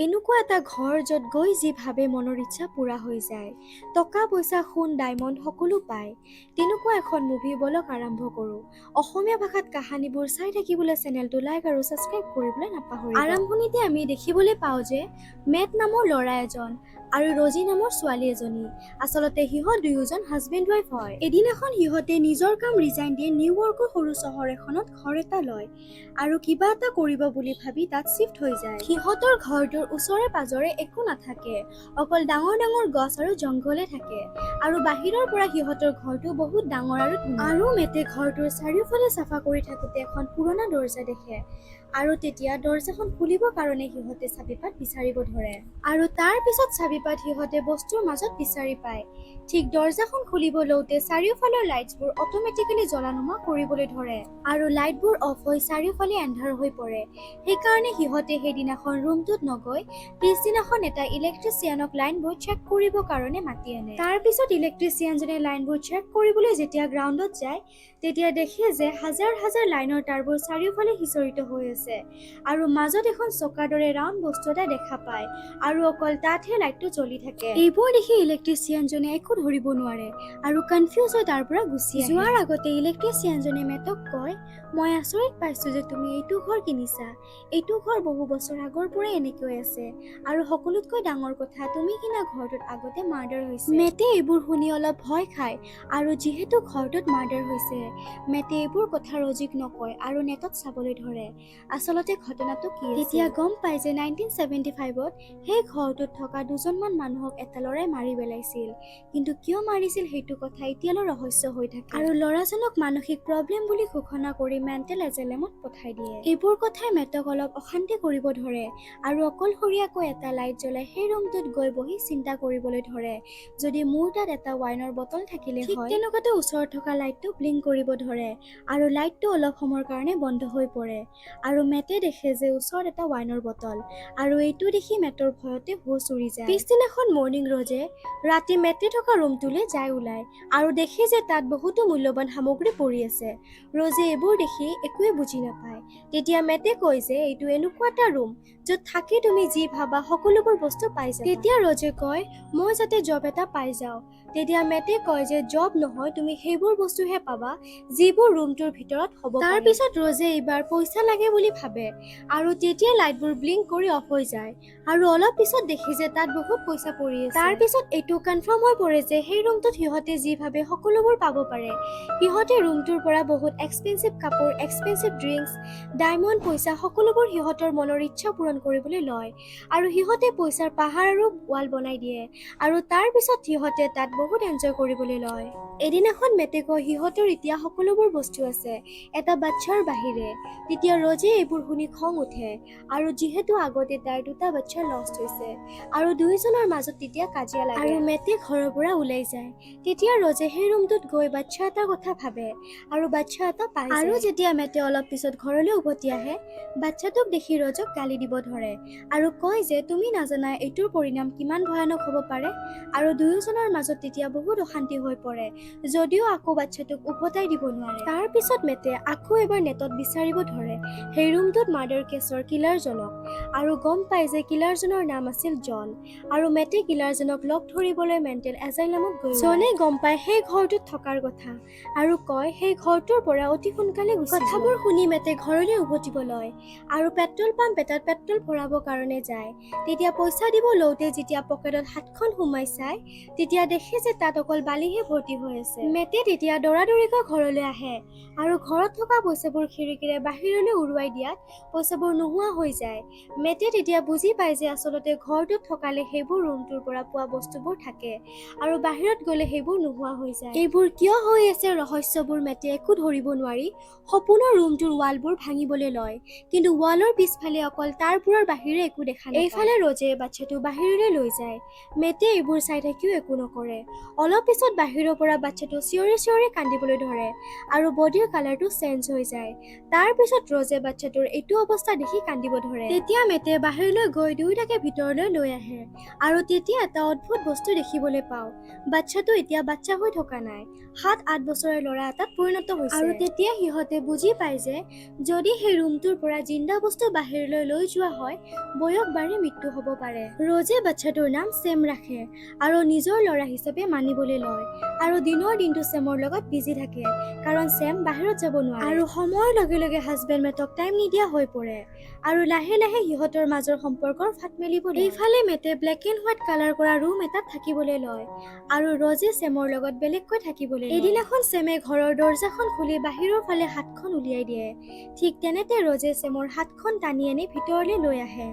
এনেকুৱা এটা ঘৰ য'ত গৈ যি ভাবে মনৰ ইচ্ছা পূৰা হৈ যায়। টকা পইচা সোণ ডায়মণ্ড সকলো পায়। তেনেকুৱা এখন মুভি বলক আৰম্ভ কৰোঁ। অসমীয়া ভাষাত কাহানীবোৰ চাই থাকিবলৈ চেনেলটো লাইক আৰু ছাবস্ক্ৰাইব কৰিবলৈ নাপাহৰিব। আৰম্ভণিতে আমি দেখিবলৈ পাওঁ যে মেট নামৰ ল'ৰা এজন আৰু ৰজি নামৰ ছোৱালী এজনী। আচলতে সিহঁত দুয়োজন হাজবেণ্ড ৱাইফ হয়। এদিনাখন সিহঁতে নিজৰ কাম ৰিজাইন দি নিউয়ৰ্কৰ সৰু চহৰ এখনত ঘৰ এটা লয় আৰু কিবা এটা কৰিব বুলি ভাবি তাত শিফ্ট হৈ যায়। সিহঁতৰ ঘৰটোৰ ওচৰে পাজৰে একো নাথাকে, অকল ডাঙৰ ডাঙৰ গছ আৰু জংঘলে থাকে আৰু বাহিৰৰ পৰা সিহঁতৰ ঘৰটো বহুত ডাঙৰ আৰু ধুনীয়া। আৰু মেটে ঘৰটোৰ চাৰিওফালে চাফা কৰি থাকোতে এখন পুৰণা দৰ্জা দেখে আৰু তেতিয়া দৰ্জাখন খুলিবৰ কাৰণে সিহঁতে চাবিপাত বিচাৰিব ধৰে আৰু তাৰ পিছত চাবিপাত সিহঁতে বস্তুৰ মাজত বিচাৰি পায়। ঠিক দৰ্জাখন খুলিব লওঁতে চাৰিওফালৰ লাইটছবোৰ অট'মেটিকেলি জ্বলা নোমা কৰিবলৈ ধৰে আৰু লাইটবোৰ অফ হৈ চাৰিওফালে এন্ধাৰ হৈ পৰে। সেইকাৰণে সিহঁতে সেইদিনাখন ৰুমটোত নগৈ পিছদিনাখন এটা ইলেক্ট্ৰিচিয়ানক লাইনবোৰ চেক কৰিবৰ কাৰণে মাতি আনে। তাৰ পিছত ইলেক্ট্ৰিচিয়ানজনে লাইনবোৰ চেক কৰিবলৈ যেতিয়া গ্ৰাউণ্ডত যায় তেতিয়া দেখে যে হাজাৰ হাজাৰ লাইনৰ তাঁৰবোৰ চাৰিওফালে সিঁচৰিত হৈ আছে আৰু মাজত এখন চকাৰ দৰে ৰাউণ্ড বস্তু এটা দেখা পায় আৰু অকল তাতহে লাইটটো জ্বলি থাকে। এইবোৰ দেখি ইলেক্ট্ৰিচিয়ানজনে একো ধৰিব নোৱাৰে আৰু কনফিউজ হৈ তাৰ পৰা গুচি আহে। যোৱাৰ আগতে ইলেক্ট্ৰিচিয়ানজনে মেটক কয়, মই আচৰিত পাইছো যে তুমি এইটো ঘৰ কিনিছা। এইটো ঘৰ বহু বছৰ আগৰ পৰাই এনেকৈ আছে আৰু সকলোতকৈ ডাঙৰ কথা তুমি কিনা ঘৰটোত আগতে মাৰ্ডাৰ হৈছে। মেটে এইবোৰ শুনি অলপ ভয় খায় আৰু যিহেতু ঘৰটোত মাৰ্ডাৰ হৈছে মেটে এইবোৰ কথা ৰজিক নকয় আৰু নেটত চাবলৈ ধৰে আচলতে ঘটনাটো কি আছিল। তেতিয়া গম পায় যে 1975ত সেই ঘৰটোত থকা দুজনমান মানুহক এটা ল'ৰাই মাৰি পেলাইছিল, কিন্তু কিয় মাৰিছিল সেইটো কথা এতিয়ালৈ ৰহস্য হৈ থাকে আৰু ল'ৰাজনক মানসিক প্ৰব্লেম বুলি ঘোষণা কৰি মেণ্টেল এজাইলামত পঠাই দিয়ে। এইবোৰ কথাই মেটক অলপ অশান্তি কৰিব ধৰে আৰু অকলশৰীয়াকৈ এটা লাইট জ্বলাই সেই ৰুমটোত গৈ বহি চিন্তা কৰিবলৈ ধৰে, যদি মোৰ তাত এটা ৱাইনৰ বটল থাকিলে হয়। তেনেকুৱাতে ওচৰত থকা লাইটটো ব্লিংক কৰিব ধৰে আৰু লাইটটো অলপ সময়ৰ কাৰণে বন্ধ হৈ পৰে আৰু মেটে দেখে যে ওচৰত এটা ৱাইনৰ বটল আৰু এইটো দেখি মেটৰ ভয়তে হুঁচ উৰি যায়। পিছদিনাখন মৰ্ণিং ৰজে ৰাতি মেটে থকা ৰুমটোলৈ যায় ওলাই আৰু দেখে যে তাত বহুতো মূল্যৱান সামগ্ৰী পৰি আছে। ৰজে এইবোৰ দেখি একোৱে বুজি নাপায়। তেতিয়া মেটে কয় যে এইটো এনেকুৱা এটা ৰুম য'ত থাকি তুমি যি ভাবা সকলোবোৰ বস্তু পাই যাবা। তেতিয়া ৰজে কয় মই যাতে জব এটা পাই যাওঁ। তেতিয়া মেটে কয় যে জব নহয়, তুমি সেইবোৰ বস্তুহে পাবা যিবোৰ ৰুমটোৰ ভিতৰত হ'ব পাৰে। তাৰ পিছত ৰজে এইবাৰ পইচা লাগে বুলি ভাবে আৰু তেতিয়া লাইটবোৰ ব্লিংক কৰি অফ হৈ যায় আৰু অলপ পিছত দেখে যে তাত বহুত পইচা পৰি আছে। তাৰ পিছত এইটো কনফাৰ্ম হৈ পৰে যে সেই ৰুমটোত সিহঁতে যি ভাবে সকলোবোৰ পাব পাৰে। সিহঁতে ৰুমটোৰ পৰা বহুত এক্সপেঞ্চিভ কাপোৰ, এক্সপেঞ্চিভ ড্ৰিংকছ, ডায়মণ্ড, পইচা সকলোবোৰ সিহঁতৰ মনৰ ইচ্ছা পূৰণ কৰিবলৈ লয় আৰু সিহঁতে পইচাৰ পাহাৰ আৰু ৱাল বনাই দিয়ে আৰু তাৰ পিছত সিহঁতে তাত বহুত এনজয় কৰিবলৈ লয়। এদিনাখন মেটে কয় সিহঁতৰ এতিয়া সকলোবোৰ বস্তু আছে এটা বাচ্ছাৰ বাহিৰে। তেতিয়া ৰজে এইবোৰ শুনি খং উঠে আৰু যিহেতু আগতে তাৰ দুটা বাচ্ছা লষ্ট হৈছে আৰু দুয়োজনৰ মাজত তেতিয়া কাজিয়া লাগে আৰু মেটে ঘৰৰ পৰা ওলাই যায়। তেতিয়া ৰজে সেই ৰুমটোত গৈ বাচ্ছা এটাৰ কথা ভাবে আৰু বাচ্ছা এটা পাই যায়। আৰু যেতিয়া মেটে অলপ পিছত ঘৰলৈ উভতি আহে বাচ্ছাটোক দেখি ৰজক গালি দিব ধৰে আৰু কয় যে তুমি নাজানা এইটোৰ পৰিণাম কিমান ভয়ানক হ'ব পাৰে আৰু দুয়োজনৰ মাজত তেতিয়া বহুত অশান্তি হৈ পৰে যদিও আকৌ বাচ্ছাটোক উভতাই দিব নোৱাৰে। তাৰ পিছত মেটে আকৌ এবাৰ নেটত বিচাৰিব ধৰে সেই ৰুমটোত মাৰ্ডাৰ কেছৰ কিলাৰজনক আৰু গম পায় যে কিলাৰজনৰ নাম আছিল জন আৰু মেটে কিলাৰজনক লগ ধৰিবলৈ মেণ্টেল এজাইলামত গৈ জনে গম পায় সেই ঘৰটোত থকাৰ কথা আৰু কয় সেই ঘৰটোৰ পৰা অতি সোনকালে গুচি যোৱা। কথাবোৰ শুনি মেটে ঘৰলৈ উভতিব লয় আৰু পেট্ৰল পাম্প এটাত পেট্ৰল ভৰাবৰ কাৰণে যায়। তেতিয়া পইচা দিব লওঁতে যেতিয়া পকেটত হাতখন সোমাই চায় তেতিয়া দেখে যে তাত অকল বালিহে ভৰ্তি হৈ আছে। মেটে তেতিয়া দৌৰাদৌৰিকৈ ঘৰলৈ আহে আৰু ঘৰত থকা পইচাবোৰ খিৰিকীৰে বাহিৰলৈ উৰুৱাই দিয়াত পইচাবোৰ নোহোৱা হৈ যায়। মেটে তেতিয়া বুজি পায় যে আচলতে ঘৰটোত থকালে সেইবোৰ ৰুমটোৰ পৰা পোৱা বস্তুবোৰ থাকে আৰু বাহিৰত গ'লে সেইবোৰ নোহোৱা হৈ যায়। এইবোৰ কিয় হৈ আছে ৰহস্যবোৰ মেটে একো ধৰিব নোৱাৰি সপোনৰ ৰুমটোৰ ৱালবোৰ ভাঙিবলৈ লয়, কিন্তু ৱালৰ পিছফালে অকল তাৰবোৰৰ বাহিৰে একো দেখা নাপায়। এইফালে ৰজে বাচ্ছাটো বাহিৰলৈ লৈ যায়। মেটে এইবোৰ চাই থাকিও একো নকৰে। অলপ পিছত বাহিৰৰ পৰা বাচ্চাটো চিঞৰি চিঞৰি কান্দিবলৈ ধৰে আৰু বডিৰ কালাৰটো চেঞ্জ হৈ যায়। তাৰ পিছত ৰজে বাচ্চাটোৰ এইটো অৱস্থা দেখি কান্দিব ধৰে। তেতিয়া মেটে বাহিৰলৈ গৈ দুয়োটাকে ভিতৰলৈ লৈ আহে আৰু তেতিয়া এটা অদ্ভুত বস্তু দেখিবলৈ পাওঁ। বাচ্চাটো এতিয়া বাচ্চা হৈ থকা নাই, 7-8 বছৰৰ ল'ৰা এটাত পৰিণত হৈছে। আৰু তেতিয়া সিহঁতে বুজি পায় যে যদি সেই ৰুমটোৰ পৰা জিন্দা বস্তু বাহিৰলৈ লৈ যোৱা হয়, বয়স বাঢ়ি মৃত্যু হ'ব পাৰে। ৰজে বাচ্চাটোৰ নাম ছেম ৰাখে আৰু নিজৰ ল'ৰা হিচাপে মানিবলৈ লয় আৰু দিনৰ দিনটো ছেমৰ লগত বিজি থাকে, কাৰণ ছেম বাহিৰত যাব নোৱাৰে। আৰু সময়ৰ লগে লগে হাজবেণ্ড মেটক টাইম নিদিয়া হৈ পৰে আৰু লাহে লাহে সিহঁতৰ মাজৰ সম্পৰ্কৰ ফাট মেলিব ধৰে। এইফালে মেটে ব্লেক এণ্ড হোৱাইট কালাৰ কৰা ৰুম এটাত থাকিবলৈ লয় আৰু ৰজে ছেমৰ লগত বেলেগকৈ থাকিবলৈ লয়। এদিনাখন ছেমে ঘৰৰ দৰ্জাখন খুলি বাহিৰৰ ফালে হাতখন উলিয়াই দিয়ে। ঠিক তেনেতে ৰজে ছেমৰ হাতখন টানি আনি ভিতৰলৈ লৈ আহে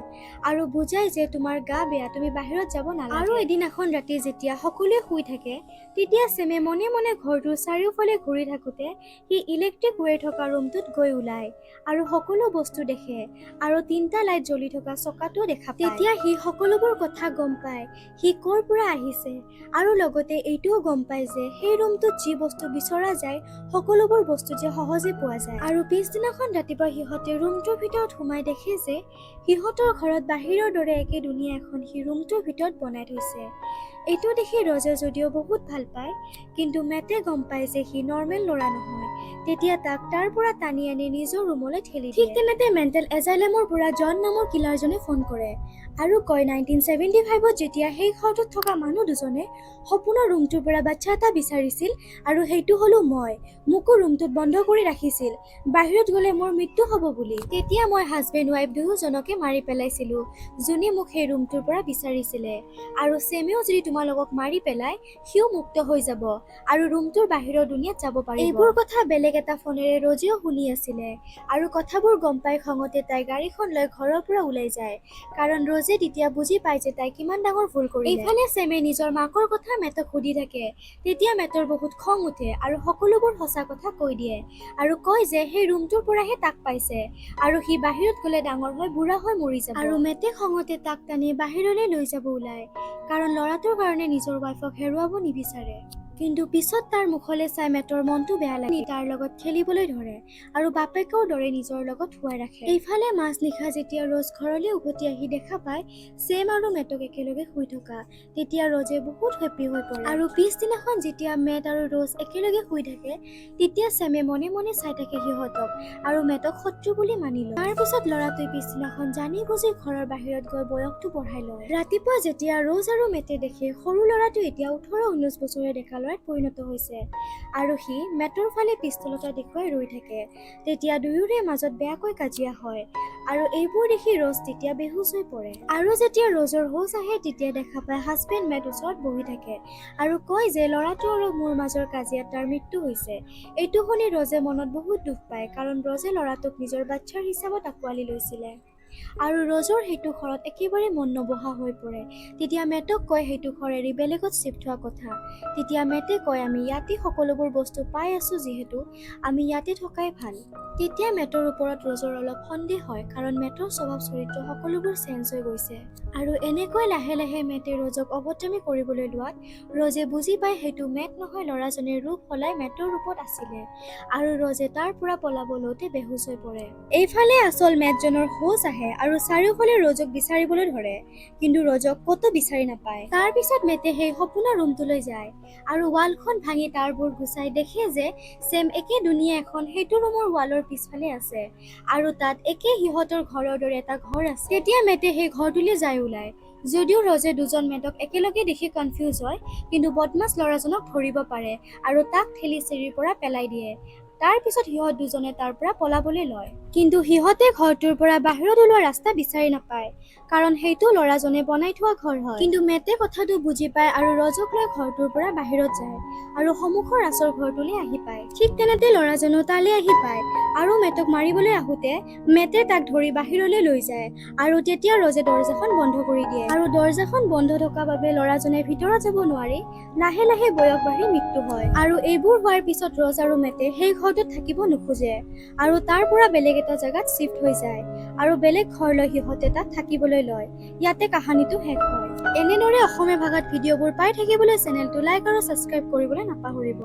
আৰু বুজায় যে তোমাৰ গা বেয়া, তুমি বাহিৰত যাব নালাগে। আৰু এদিনাখন ৰাতি যেতিয়া সকলোৱে শুই থাকে, তেতিয়া ছেমে মনে মনে ঘৰটোৰ চাৰিওফালে ঘূৰি থাকোতে সি ইলেক্ট্ৰিক ৱেৰ থকা ৰুমটোত গৈ ওলায় আৰু সকলো বস্তু দেখে আৰু 3টা লাইট জ্বলি থকা চকাটো দেখা পায়। তেতিয়া সি সকলোবোৰ কথা গম পায়, সি ক'ৰ পৰা আহিছে আৰু লগতে এইটোও গম পায় যে সেই ৰুমটোত যি বস্তু বিচৰা যায় সকলোবোৰ বস্তু যে সহজে পোৱা যায়। আৰু পিছদিনাখন ৰাতিপুৱা সিহঁতে ৰুমটোৰ ভিতৰত সোমাই দেখে যে সিহঁতৰ ঘৰত বাহিৰৰ দৰে একে দুনিয়া এখন সি ৰুমটোৰ ভিতৰত বনাই থৈছে। এইটো দেখি ৰজে যদিও বহুত ভাল পায়, কিন্তু মেটে গম পায় যে সি নৰ্মেল ল'ৰা নহয়। তেতিয়া তাক তাৰ পৰা টানি আনি নিজৰ ৰুমলৈ ঠেলি দিয়ে। ঠিক তেনেতে মেণ্টেল এজাইলামৰ পৰা জন নামৰ কিলাৰজনে ফোন কৰে আৰু কয় 1975ত যেতিয়া সেই ঘৰটোত থকা মানুহ দুজনে সপোনৰ ৰুমটোৰ পৰা বাচ্চা এটা বিচাৰিছিল আৰু সেইটো হলো মই, মোকো ৰুমটোত বন্ধ কৰি ৰাখিছিল, বাহিৰত গ'লে মোৰ মৃত্যু হ'ব বুলি। তেতিয়া মই হাজবেণ্ড ৱাইফ দুয়োজনকে মাৰি পেলাইছিলো, যোনে মোক সেই ৰুমটোৰ পৰা বিচাৰিছিলে। আৰু ছেমেও যদি তোমালোকক মাৰি পেলাই, সিও মুক্ত হৈ যাব আৰু ৰুমটোৰ বাহিৰৰ দুনিয়াত যাব পাৰিব। এইবোৰ কথা বেলেগ এটা ফোনেৰে ৰজেও শুনি আছিলে আৰু কথাবোৰ গম পাই খঙতে তাই গাড়ীখন লৈ ঘৰৰ পৰা ওলাই যায়, কাৰণ ৰজে তেতিয়া বুজি পায় যে তাই কিমান ডাঙৰ ভুল কৰিলে। এইফালে ছেমে নিজৰ মাকৰ কথা মেটক সুধি থাকে। তেতিয়া মেটৰ বহুত খং উঠে আৰু সকলোবোৰ সঁচা কথা কৈ দিয়ে আৰু কয় যে সেই ৰুমটোৰ পৰাহে তাক পাইছে আৰু সি বাহিৰত গ'লে ডাঙৰ হৈ বুঢ়া হৈ মৰি যাব। আৰু মেটে খঙতে তাক টানি বাহিৰলৈ লৈ যাব ওলায়, কাৰণ ল'ৰাটোৰ কাৰণে নিজৰ ৱাইফক হেৰুৱাব নিবিচাৰে। কিন্তু পিছত তাৰ মুখলৈ চাই মেটৰ মনটো বেয়া লাগি তাৰ লগত খেলিবলৈ ধৰে আৰু বাপেকৰ দৰে নিজৰ লগত শুৱাই ৰাখে। এইফালে মাজনিশা যেতিয়া ৰজ ঘৰলৈ উভতি আহি দেখা পায় ছেম আৰু মেটক একেলগে শুই থকা, তেতিয়া ৰজে বহুত হেপ্পী হৈ পৰে। আৰু পিছদিনাখন যেতিয়া মেট আৰু ৰজ একেলগে শুই থাকে, তেতিয়া ছেমে মনে মনে চাই থাকে সিহঁতক আৰু মেটক শত্ৰু বুলি মানি লয়। তাৰ পিছত ল'ৰাটোৱে পিছদিনাখন জানি বুজি ঘৰৰ বাহিৰত গৈ বয়সটো বঢ়াই লয়। ৰাতিপুৱা যেতিয়া ৰজ আৰু মেটে দেখে সৰু ল'ৰাটো এতিয়া 18-19 বছৰে ডেকা ল'ৰাত পৰিণত হৈছে আৰু সি মেটৰ ফালে পিষ্টল এটা দেখুৱাই ৰৈ থাকে, তেতিয়া দুয়োৰে মাজত বেয়াকৈ কাজিয়া হয় আৰু এইবোৰ দেখি ৰজ তেতিয়া বেহুচ হৈ পৰে। আৰু যেতিয়া ৰজৰ হোচ আহে, তেতিয়া দেখা পায় হাজবেণ্ড মেট ওচৰত বহি থাকে আৰু কয় যে ল'ৰাটো আৰু মোৰ মাজৰ কাজিয়াত তাৰ মৃত্যু হৈছে। এইটো শুনি ৰজে মনত বহুত দুখ পায়, কাৰণ ৰজে ল'ৰাটোক নিজৰ বাচ্চাৰ হিচাপত আঁকোৱালি লৈছিলে আৰু ৰজৰ সেইটো ঘৰত একেবাৰে মন নবহা হৈ পৰে। তেতিয়া মেটক কয় সেইটো ঘৰ এৰি বেলেগত চিফ্ট হোৱা কথা। তেতিয়া মেটে কয় আমি ইয়াতে সকলোবোৰ বস্তু পাই আছো, যিহেতু আমি ইয়াতে থকাই ভাল। তেতিয়া মেটৰ ওপৰত ৰজৰ অলপ সন্দেহ হয়, কাৰণ মেটৰ স্বভাৱ চৰিত্ৰ সকলোবোৰ চেঞ্জ হৈ গৈছে। আৰু এনেকৈ লাহে লাহে মেটে ৰজক অভদ্ৰামি কৰিবলৈ লোৱাত ৰজে বুজি পায় সেইটো মেট নহয়, ল'ৰাজনে ৰূপ সলাই মেটৰ ৰূপত আছিলে আৰু ৰজে তাৰ পৰা পলাব লওঁতে বেহুচ হৈ পৰে। এইফালে আচল মেটজনৰ হোচ আহে আৰু চাৰিওফালে ৰজক বিচাৰিবলৈ ধৰে, কিন্তু ৰজক ক'তো বিচাৰি নাপায়। তাৰ পিছত মেটে সেই সপোনৰ ৰুমটোলৈ যায় আৰু ৱালখন ভাঙি তাৰবোৰ গুচাই দেখে যে ছেম একে দুনিয়া এখন সেইটো ৰুমৰ ৱালৰ পিছফালে আছে আৰু তাত একে সিহঁতৰ ঘৰৰ দৰে এটা ঘৰ আছে। তেতিয়া মেটে সেই ঘৰটোলৈ যায় ওলায়। যদিও ৰজে দুজন মেটক একেলগে দেখি কনফিউজ হয়, কিন্তু বদমাছ ল'ৰাজনক ধৰিব পাৰে আৰু তাক ঠেলি চিৰিৰ পৰা পেলাই দিয়ে। তাৰ পিছত সিহঁত দুজনে তাৰ পৰা পলাবলৈ লয়, কিন্তু সিহঁতে ঘৰটোৰ পৰা বাহিৰত ওলোৱা ৰাস্তা বিচাৰি নাপায়, কাৰণ সেইটো ল'ৰাজনে বনাই থোৱা ঘৰ হয়। কিন্তু মেটে কথাটো বুজি পায় আৰু ৰজক লৈ ঘৰটোৰ পৰা বাহিৰত যায় আৰু সন্মুখৰ ৰাছৰ ঘৰটোলৈ আহি পায়। ঠিক তেনেতে ল'ৰাজনো তালৈ আহি পায় আৰু মেটক মাৰিবলৈ আহোঁতে মেটে তাক ধৰি বাহিৰলৈ লৈ যায় আৰু তেতিয়া ৰজে দৰ্জাখন বন্ধ কৰি দিয়ে আৰু দৰ্জাখন বন্ধ থকা বাবে ল'ৰাজনে ভিতৰত যাব নোৱাৰি লাহে লাহে বয়স বাঢ়ি মৃত্যু হয়। আৰু এইবোৰ হোৱাৰ পিছত ৰজ আৰু মেটে সেই ঘৰটোত থাকিব নোখোজে আৰু তাৰ পৰা বেলেগ এটা এটা জেগাত শিফট হৈ যায় আৰু বেলেগ ঘৰ লৈ সিহঁতে তাত থাকিবলৈ লয়। ইয়াতে কাহিনীটো শেষ হয়। এনেদৰে অসমীয়া ভাষাত ভিডিঅ'বোৰ পাই থাকিবলৈ চেনেলটো লাইক আৰু ছাবস্ক্ৰাইব কৰিবলৈ নাপাহৰিব।